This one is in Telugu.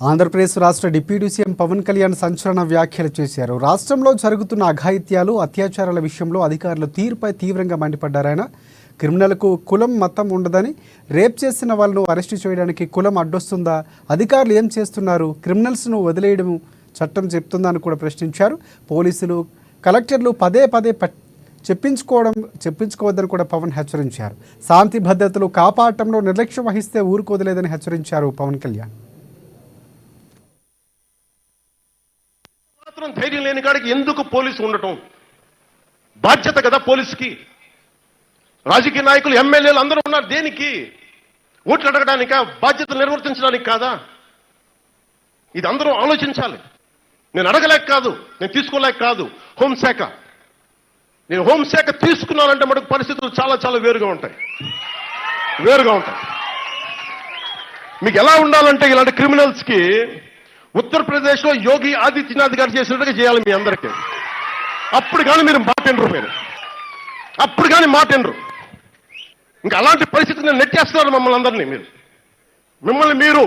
ఆంధ్రప్రదేశ్ రాష్ట్ర డిప్యూటీ సీఎం పవన్ కళ్యాణ్ సంచలన వ్యాఖ్యలు చేశారు. రాష్ట్రంలో జరుగుతున్న అఘాయిత్యాలు, అత్యాచారాల విషయంలో అధికారుల తీరుపై తీవ్రంగా మండిపడ్డారు. ఆయన క్రిమినల్కు కులం, మతం ఉండదని, రేప్ చేసిన వాళ్ళను అరెస్టు చేయడానికి కులం అడ్డొస్తుందా, అధికారులు ఏం చేస్తున్నారు, క్రిమినల్స్ను వదిలేయడం చట్టం చెప్తుందా అని కూడా ప్రశ్నించారు. పోలీసులు, కలెక్టర్లు పదే పదే చెప్పించుకోవద్దని కూడా పవన్ హెచ్చరించారు. శాంతి భద్రతలు కాపాడటంలో నిర్లక్ష్యం వహిస్తే ఊరుకోదలేదని హెచ్చరించారు పవన్ కళ్యాణ్. ధైర్యం లేని కాడికి ఎందుకు పోలీసు ఉండటం? బాధ్యత కదా పోలీసుకి. రాజకీయ నాయకులు, ఎమ్మెల్యేలు అందరూ ఉన్నారు దేనికి? ఓట్లు అడగడానిక? బాధ్యతలు నిర్వర్తించడానికి కాదా? ఇది అందరూ ఆలోచించాలి. నేను అడగలేక కాదు, నేను తీసుకోలేక కాదు. హోంశాఖ, నేను హోంశాఖ తీసుకున్నానంటే మటుకు పరిస్థితులు చాలా చాలా వేరుగా ఉంటాయి. మీకు ఎలా ఉండాలంటే ఇలాంటి క్రిమినల్స్ కి ఉత్తరప్రదేశ్ లో యోగి ఆదిత్యనాథ్ గారు చేసినట్టుగా చేయాలి మీ అందరికీ. అప్పుడు కానీ మీరు మాట వినరు. ఇంకా అలాంటి పరిస్థితిని నెట్టేస్తున్నారు మమ్మల్ని అందరినీ. మిమ్మల్ని మీరు